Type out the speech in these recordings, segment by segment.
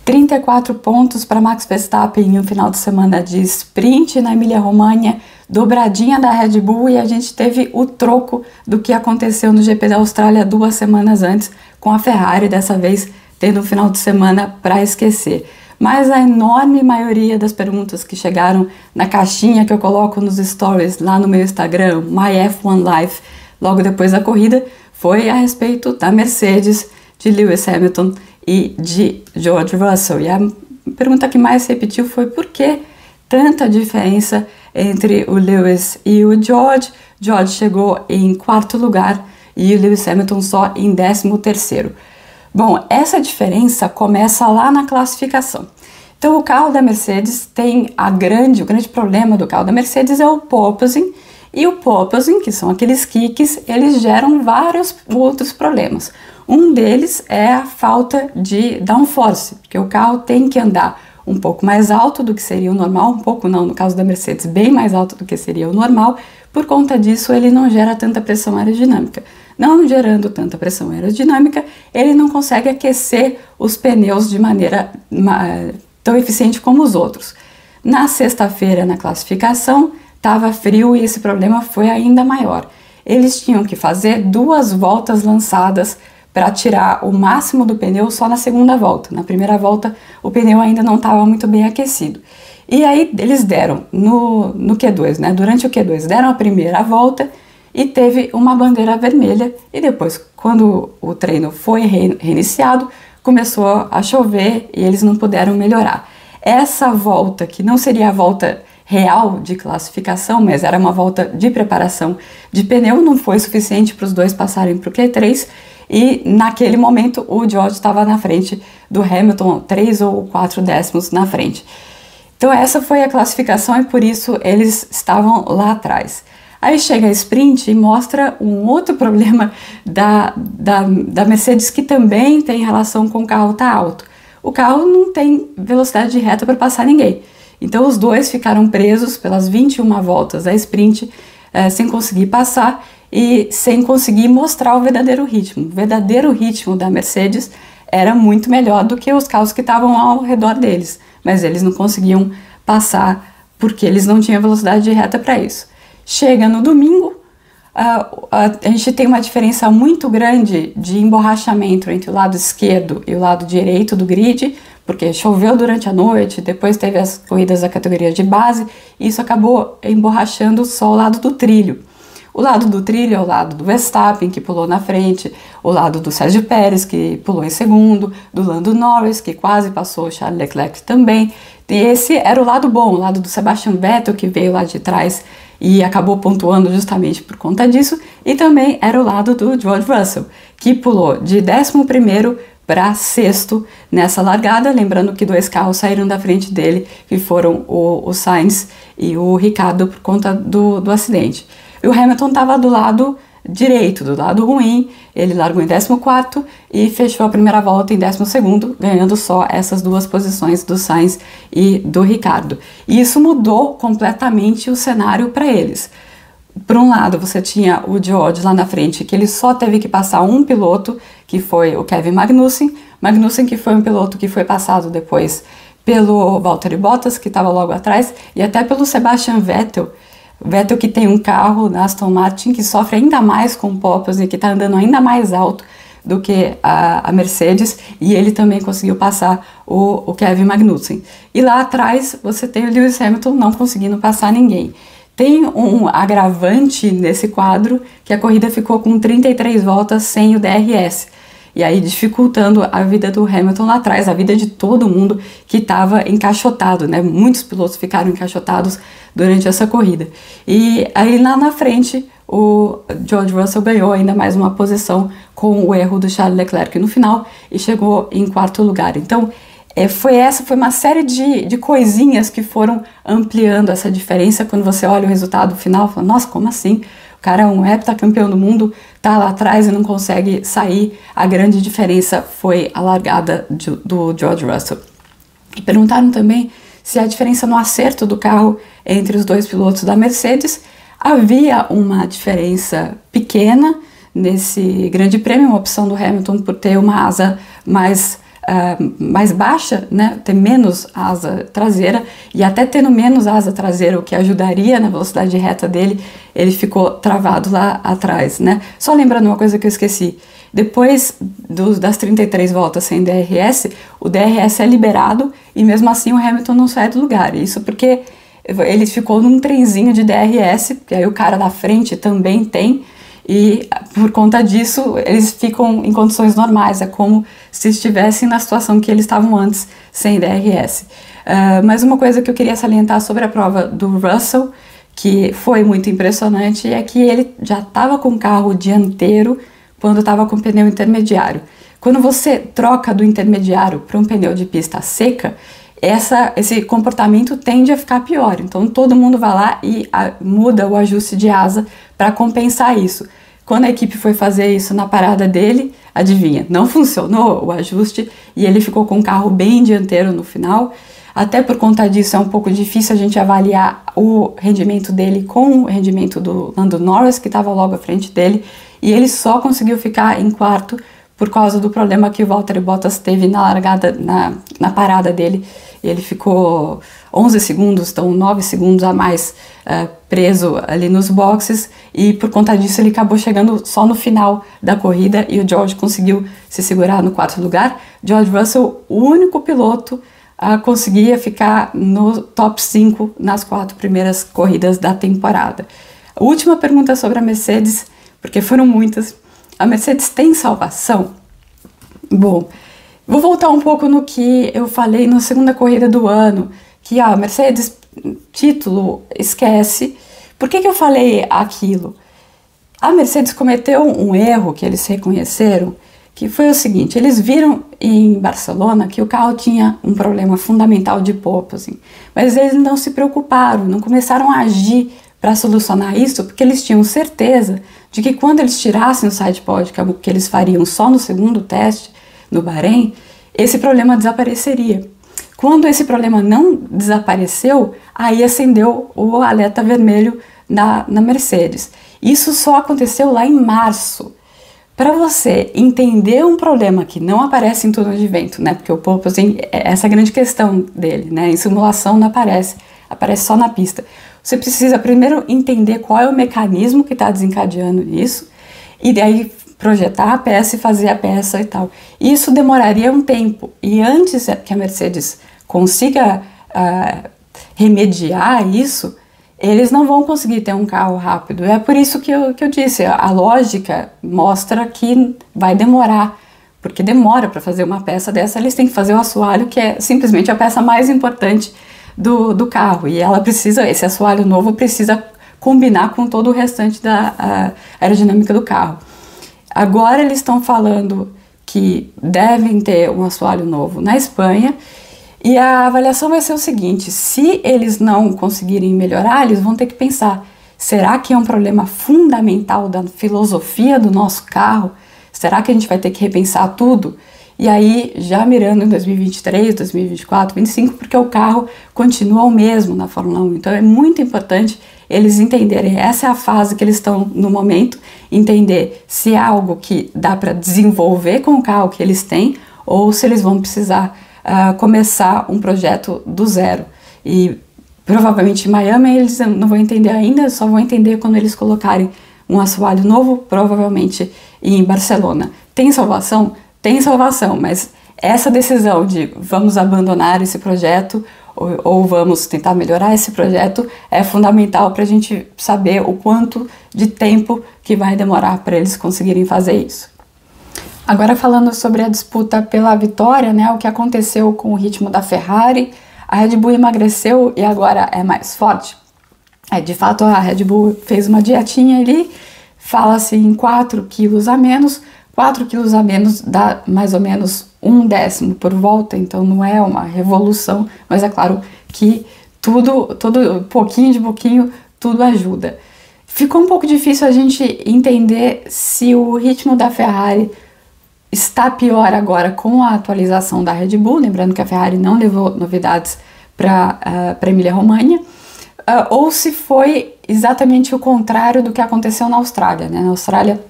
34 pontos para Max Verstappen em um final de semana de sprint na Emília-Romanha, dobradinha da Red Bull, e a gente teve o troco do que aconteceu no GP da Austrália 2 semanas antes com a Ferrari, dessa vez tendo um final de semana para esquecer. Mas a enorme maioria das perguntas que chegaram na caixinha que eu coloco nos stories lá no meu Instagram, MyF1Life, logo depois da corrida, foi a respeito da Mercedes, de Lewis Hamilton e de George Russell. E a pergunta que mais se repetiu foi por que tanta diferença entre o Lewis e o George. George chegou em 4º lugar e o Lewis Hamilton só em 13º. Bom, essa diferença começa lá na classificação. Então o carro da Mercedes tem o grande problema do carro da Mercedes é o porpoising, e o porpoising, que são aqueles kicks, eles geram vários outros problemas. Um deles é a falta de downforce, porque o carro tem que andar um pouco mais alto do que seria o normal, um pouco não, no caso da Mercedes, bem mais alto do que seria o normal. Por conta disso, ele não gera tanta pressão aerodinâmica. Não gerando tanta pressão aerodinâmica, ele não consegue aquecer os pneus de maneira tão eficiente como os outros. Na sexta-feira, na classificação, estava frio e esse problema foi ainda maior. Eles tinham que fazer 2 voltas lançadas para tirar o máximo do pneu só na segunda volta. Na primeira volta, o pneu ainda não estava muito bem aquecido. E aí eles deram no Q2, né? Durante o Q2, deram a primeira volta e teve uma bandeira vermelha. E depois, quando o treino foi reiniciado, começou a chover e eles não puderam melhorar. Essa volta, que não seria a volta real de classificação, mas era uma volta de preparação de pneu, não foi suficiente para os dois passarem para o Q3, e naquele momento o George estava na frente do Hamilton, 3 ou 4 décimos na frente. Então essa foi a classificação e por isso eles estavam lá atrás. Aí chega a sprint e mostra um outro problema da Mercedes, que também tem relação com o carro estar alto. O carro não tem velocidade de reta para passar ninguém. Então os dois ficaram presos pelas 21 voltas da sprint, sem conseguir passar e sem conseguir mostrar o verdadeiro ritmo. O verdadeiro ritmo da Mercedes era muito melhor do que os carros que estavam ao redor deles, mas eles não conseguiam passar porque eles não tinham velocidade de reta para isso. Chega no domingo, a gente tem uma diferença muito grande de emborrachamento entre o lado esquerdo e o lado direito do grid, porque choveu durante a noite, depois teve as corridas da categoria de base, e isso acabou emborrachando só o lado do trilho. O lado do trilho é o lado do Verstappen, que pulou na frente, o lado do Sérgio Pérez, que pulou em segundo, do Lando Norris, que quase passou o Charles Leclerc também. E esse era o lado bom, o lado do Sebastian Vettel, que veio lá de trás e acabou pontuando justamente por conta disso, e também era o lado do George Russell, que pulou de 11º para 6º nessa largada, lembrando que 2 carros saíram da frente dele, que foram o Sainz e o Ricciardo por conta do acidente. E o Hamilton estava do lado direito, do lado ruim, ele largou em 14º e fechou a primeira volta em 12º, ganhando só essas 2 posições do Sainz e do Ricciardo. E isso mudou completamente o cenário para eles. Por um lado, você tinha o George lá na frente, que ele só teve que passar um piloto, que foi o Kevin Magnussen, que foi um piloto que foi passado depois pelo Valtteri Bottas, que estava logo atrás, e até pelo Sebastian Vettel, que tem um carro na Aston Martin que sofre ainda mais com o porpoising, que está andando ainda mais alto do que a Mercedes, e ele também conseguiu passar o Kevin Magnussen. E lá atrás você tem o Lewis Hamilton não conseguindo passar ninguém. Tem um agravante nesse quadro, que a corrida ficou com 33 voltas sem o DRS, e aí dificultando a vida do Hamilton lá atrás, a vida de todo mundo que estava encaixotado, né? Muitos pilotos ficaram encaixotados durante essa corrida. E aí lá na frente, o George Russell ganhou ainda mais uma posição com o erro do Charles Leclerc no final e chegou em 4º lugar. Então, foi uma série de coisinhas que foram ampliando essa diferença. Quando você olha o resultado final, fala, nossa, como assim? O cara é um heptacampeão do mundo, tá lá atrás e não consegue sair. A grande diferença foi a largada do George Russell. E perguntaram também se a diferença no acerto do carro entre os 2 pilotos da Mercedes. Havia uma diferença pequena nesse grande prêmio, uma opção do Hamilton por ter uma asa mais mais baixa, né, ter menos asa traseira, e até tendo menos asa traseira, o que ajudaria na velocidade reta dele, ele ficou travado lá atrás, né. Só lembrando uma coisa que eu esqueci, depois das 33 voltas sem DRS, o DRS é liberado e mesmo assim o Hamilton não sai do lugar, isso porque ele ficou num trenzinho de DRS, que aí o cara da frente também tem, e por conta disso eles ficam em condições normais, é como se estivessem na situação que eles estavam antes, sem DRS. Mas uma coisa que eu queria salientar sobre a prova do Russell, que foi muito impressionante, é que ele já estava com o carro dianteiro quando estava com o pneu intermediário. Quando você troca do intermediário para um pneu de pista seca, esse comportamento tende a ficar pior, então todo mundo vai lá e muda o ajuste de asa para compensar isso. Quando a equipe foi fazer isso na parada dele, adivinha, não funcionou o ajuste e ele ficou com o carro bem dianteiro no final. Até por conta disso é um pouco difícil a gente avaliar o rendimento dele com o rendimento do Lando Norris, que estava logo à frente dele, e ele só conseguiu ficar em quarto por causa do problema que o Valtteri Bottas teve na largada, na parada dele. Ele ficou 11 segundos, então 9 segundos a mais preso ali nos boxes, e por conta disso ele acabou chegando só no final da corrida e o George conseguiu se segurar no quarto lugar. George Russell, o único piloto conseguia ficar no top 5 nas 4 primeiras corridas da temporada. A última pergunta sobre a Mercedes, porque foram muitas. A Mercedes tem salvação? Bom, vou voltar um pouco no que eu falei na segunda corrida do ano, que a Mercedes, título, esquece. Por que eu falei aquilo? A Mercedes cometeu um erro que eles reconheceram, que foi o seguinte: eles viram em Barcelona que o carro tinha um problema fundamental de porpoising, mas eles não se preocuparam, não começaram a agir para solucionar isso, porque eles tinham certeza de que quando eles tirassem o sidepod, que é o que eles fariam só no segundo teste, no Bahrein, esse problema desapareceria. Quando esse problema não desapareceu, aí acendeu o alerta vermelho na Mercedes. Isso só aconteceu lá em março. Para você entender um problema que não aparece em túnel de vento, né? Porque o porpoising, essa é a grande questão dele, né? Em simulação não aparece, aparece só na pista. Você precisa primeiro entender qual é o mecanismo que está desencadeando isso, e daí projetar a peça e fazer a peça e tal. Isso demoraria um tempo, e antes que a Mercedes consiga remediar isso, eles não vão conseguir ter um carro rápido. É por isso que eu disse, a lógica mostra que vai demorar, porque demora para fazer uma peça dessa. Eles têm que fazer o assoalho, que é simplesmente a peça mais importante do carro, e ela precisa, esse assoalho novo precisa combinar com todo o restante da aerodinâmica do carro. Agora eles estão falando que devem ter um assoalho novo na Espanha, e a avaliação vai ser o seguinte: se eles não conseguirem melhorar, eles vão ter que pensar, será que é um problema fundamental da filosofia do nosso carro? Será que a gente vai ter que repensar tudo? E aí, já mirando em 2023, 2024, 2025, porque o carro continua o mesmo na Fórmula 1. Então é muito importante eles entenderem, essa é a fase que eles estão no momento, entender se é algo que dá para desenvolver com o carro que eles têm, ou se eles vão precisar começar um projeto do zero. E provavelmente em Miami eles não vão entender ainda, só vão entender quando eles colocarem um assoalho novo, provavelmente em Barcelona. Tem salvação? Tem salvação, mas essa decisão de vamos abandonar esse projeto ou vamos tentar melhorar esse projeto é fundamental para a gente saber o quanto de tempo que vai demorar para eles conseguirem fazer isso. Agora, falando sobre a disputa pela vitória, né, o que aconteceu com o ritmo da Ferrari, a Red Bull emagreceu e agora é mais forte. De fato, a Red Bull fez uma dietinha ali, fala-se em 4 quilos a menos. 4 quilos a menos dá mais ou menos 1/10 por volta, então não é uma revolução, mas é claro que tudo pouquinho de pouquinho, tudo ajuda. Ficou um pouco difícil a gente entender se o ritmo da Ferrari está pior agora com a atualização da Red Bull, lembrando que a Ferrari não levou novidades para Emília-Romanha, ou se foi exatamente o contrário do que aconteceu na Austrália, né? Na Austrália,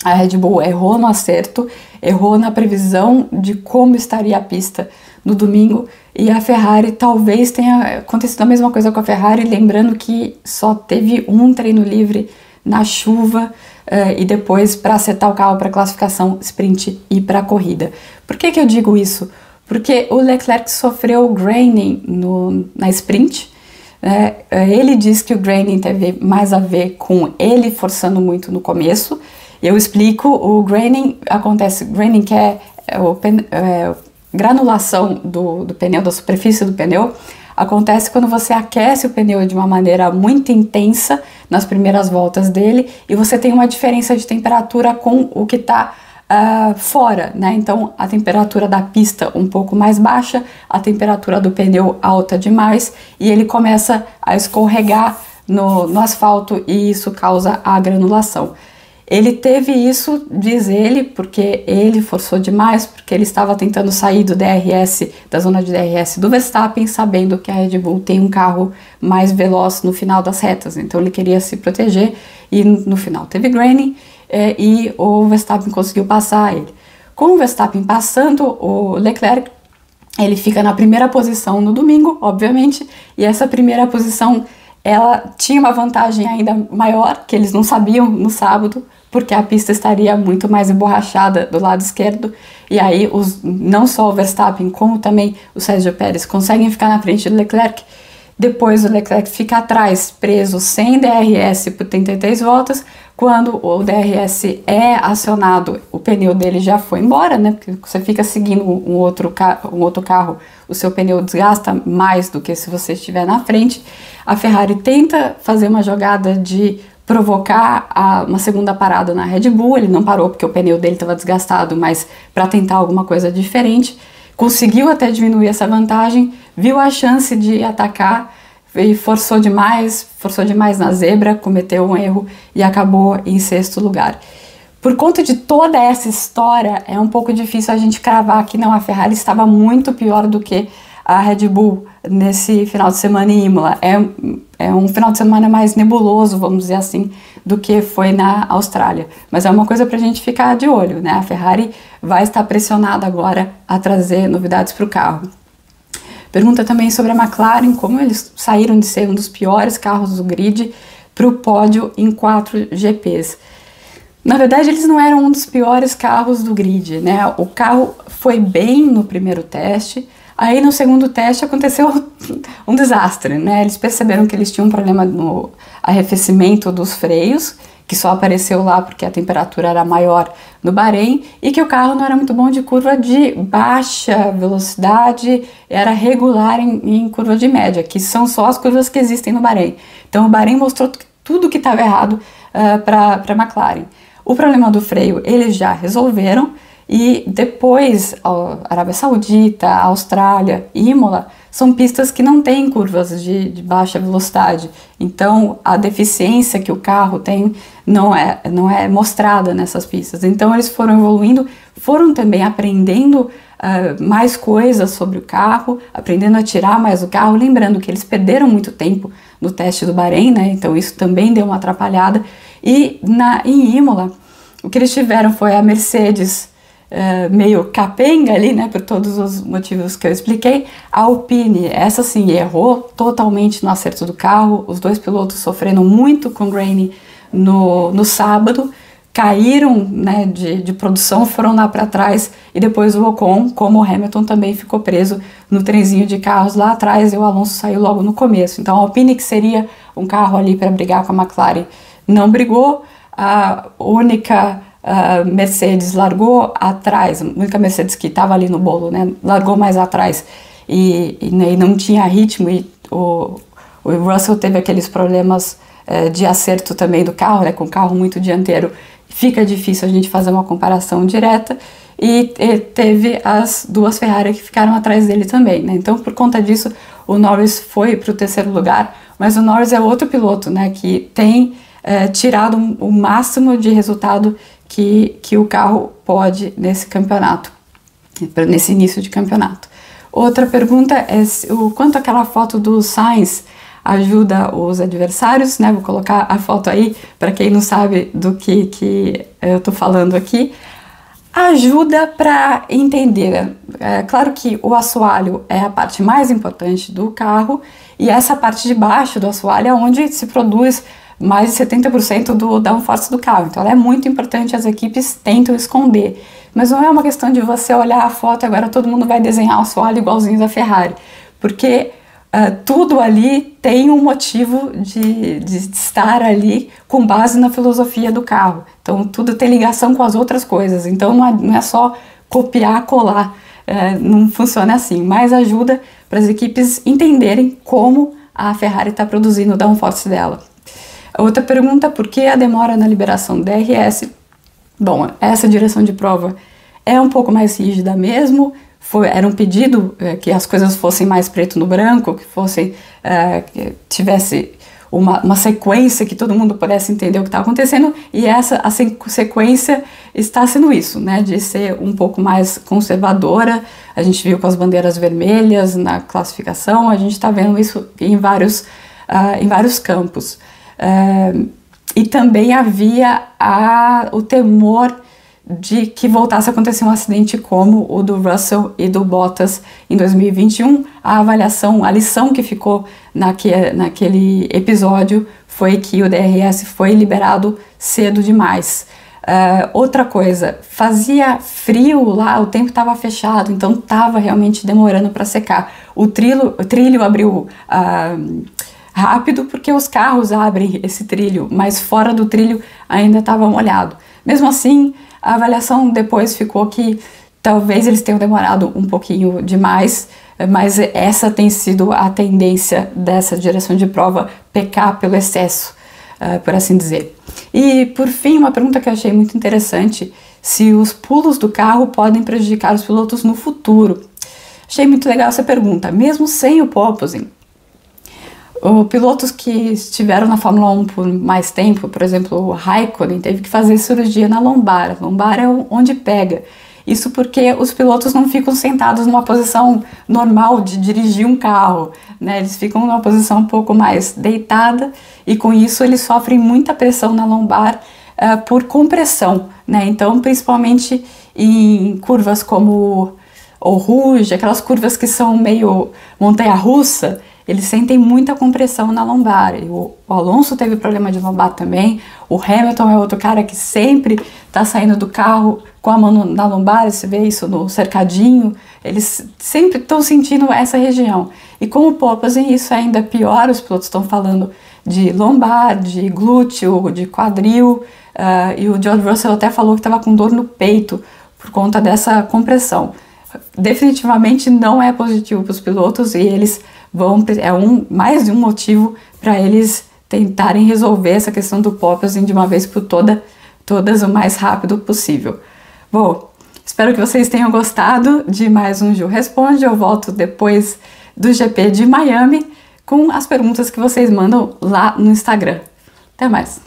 A Red Bull errou no acerto, errou na previsão de como estaria a pista no domingo, e a Ferrari talvez tenha acontecido a mesma coisa com a Ferrari, lembrando que só teve um treino livre na chuva e depois para acertar o carro para classificação, sprint e para corrida. Por que eu digo isso? Porque o Leclerc sofreu graining na sprint. Ele diz que o graining teve mais a ver com ele forçando muito no começo. Eu explico. O graining acontece, graining que é granulação do pneu, da superfície do pneu, acontece quando você aquece o pneu de uma maneira muito intensa nas primeiras voltas dele e você tem uma diferença de temperatura com o que está fora, né? Então a temperatura da pista um pouco mais baixa, a temperatura do pneu alta demais e ele começa a escorregar no asfalto e isso causa a granulação. Ele teve isso, diz ele, porque ele forçou demais, porque ele estava tentando sair do DRS, da zona de DRS do Verstappen, sabendo que a Red Bull tem um carro mais veloz no final das retas, então ele queria se proteger e no final teve graining e o Verstappen conseguiu passar ele. Com o Verstappen passando, o Leclerc, ele fica na primeira posição no domingo, obviamente, e essa primeira posição, ela tinha uma vantagem ainda maior, que eles não sabiam no sábado, porque a pista estaria muito mais emborrachada do lado esquerdo, e aí não só o Verstappen, como também o Sérgio Pérez conseguem ficar na frente do Leclerc. Depois o Leclerc fica atrás, preso sem DRS por 33 voltas. Quando o DRS é acionado, o pneu dele já foi embora, né? Porque você fica seguindo um outro carro, o seu pneu desgasta mais do que se você estiver na frente. A Ferrari tenta fazer uma jogada de provocar uma segunda parada na Red Bull. Ele não parou porque o pneu dele estava desgastado, mas para tentar alguma coisa diferente. Conseguiu até diminuir essa vantagem, viu a chance de atacar e forçou demais na zebra, cometeu um erro e acabou em sexto lugar. Por conta de toda essa história, é um pouco difícil a gente cravar que não, a Ferrari estava muito pior do que a Red Bull nesse final de semana em Imola. É um final de semana mais nebuloso, vamos dizer assim, do que foi na Austrália. Mas é uma coisa para a gente ficar de olho, né? A Ferrari vai estar pressionada agora a trazer novidades para o carro. Pergunta também sobre a McLaren, como eles saíram de ser um dos piores carros do grid para o pódio em 4 GPs. Na verdade, eles não eram um dos piores carros do grid, né? O carro foi bem no primeiro teste, aí no segundo teste aconteceu um desastre, né? Eles perceberam que eles tinham um problema no arrefecimento dos freios, que só apareceu lá porque a temperatura era maior no Bahrein, e que o carro não era muito bom de curva de baixa velocidade, era regular em curva de média, que são só as curvas que existem no Bahrein. Então o Bahrein mostrou tudo que estava errado para a McLaren. O problema do freio eles já resolveram, e depois a Arábia Saudita, a Austrália, Imola, são pistas que não têm curvas de baixa velocidade. Então a deficiência que o carro tem não é mostrada nessas pistas. Então eles foram evoluindo, foram também aprendendo mais coisas sobre o carro, aprendendo a tirar mais o carro, lembrando que eles perderam muito tempo no teste do Bahrein, né? Então isso também deu uma atrapalhada. E em Imola, o que eles tiveram foi a Mercedes meio capenga ali, né, por todos os motivos que eu expliquei. A Alpine, essa sim, errou totalmente no acerto do carro. Os dois pilotos sofreram muito com graining no sábado, caíram, né, de produção, foram lá para trás, e depois o Ocon, como o Hamilton, também ficou preso no trenzinho de carros lá atrás, e o Alonso saiu logo no começo. Então a Alpine, que seria um carro ali para brigar com a McLaren, não brigou. A única Mercedes largou atrás, a única Mercedes que estava ali no bolo, né, largou mais atrás e não tinha ritmo, e o Russell teve aqueles problemas de acerto também do carro, né, com o carro muito dianteiro, fica difícil a gente fazer uma comparação direta, e teve as duas Ferrari que ficaram atrás dele também, né, então por conta disso o Norris foi para o terceiro lugar, mas o Norris é outro piloto, né, que tem tirado o máximo de resultado que o carro pode nesse campeonato, nesse início de campeonato. Outra pergunta é o quanto aquela foto do Sainz ajuda os adversários, né? Vou colocar a foto aí para quem não sabe do que eu tô falando aqui. Ajuda para entender. É claro que o assoalho é a parte mais importante do carro e essa parte de baixo do assoalho é onde se produz mais de 70% do downforce do carro. Então ela é muito importante, as equipes tentam esconder. Mas não é uma questão de você olhar a foto e agora todo mundo vai desenhar o assoalho igualzinho da Ferrari. Porque tudo ali tem um motivo de estar ali com base na filosofia do carro. Então tudo tem ligação com as outras coisas. Então não é só copiar, colar. Não funciona assim. Mas ajuda para as equipes entenderem como a Ferrari está produzindo o downforce dela. Outra pergunta, por que a demora na liberação do DRS? Bom, essa direção de prova é um pouco mais rígida mesmo, era um pedido que as coisas fossem mais preto no branco, que tivesse uma sequência que todo mundo pudesse entender o que está acontecendo, e essa sequência está sendo isso, né, de ser um pouco mais conservadora. A gente viu com as bandeiras vermelhas na classificação, a gente está vendo isso em vários campos. E também havia o temor de que voltasse a acontecer um acidente como o do Russell e do Bottas em 2021. A avaliação, a lição que ficou naquele episódio foi que o DRS foi liberado cedo demais. Outra coisa, fazia frio lá, o tempo estava fechado, então estava realmente demorando para secar. O trilho abriu rápido porque os carros abrem esse trilho, mas fora do trilho ainda estava molhado. Mesmo assim, a avaliação depois ficou que talvez eles tenham demorado um pouquinho demais, mas essa tem sido a tendência dessa direção de prova, pecar pelo excesso, por assim dizer. E por fim, uma pergunta que eu achei muito interessante, se os pulos do carro podem prejudicar os pilotos no futuro. Achei muito legal essa pergunta, mesmo sem o porpoising. Os pilotos que estiveram na Fórmula 1 por mais tempo, por exemplo, o Raikkonen teve que fazer cirurgia na lombar. A lombar é onde pega. Isso porque os pilotos não ficam sentados numa posição normal de dirigir um carro, né? Eles ficam numa posição um pouco mais deitada e com isso eles sofrem muita pressão na lombar por compressão, né? Então, principalmente em curvas como o Rouge, aquelas curvas que são meio montanha-russa, eles sentem muita compressão na lombar. O Alonso teve problema de lombar também. O Hamilton é outro cara que sempre está saindo do carro com a mão na lombar. Você vê isso no cercadinho. Eles sempre estão sentindo essa região. E com o porpoising isso é ainda pior. Os pilotos estão falando de lombar, de glúteo, de quadril. E o George Russell até falou que estava com dor no peito por conta dessa compressão. Definitivamente não é positivo para os pilotos e eles mais de um motivo para eles tentarem resolver essa questão do porpoising de uma vez por todas o mais rápido possível. Bom, espero que vocês tenham gostado de mais um Ju Responde. Eu volto depois do GP de Miami com as perguntas que vocês mandam lá no Instagram. Até mais!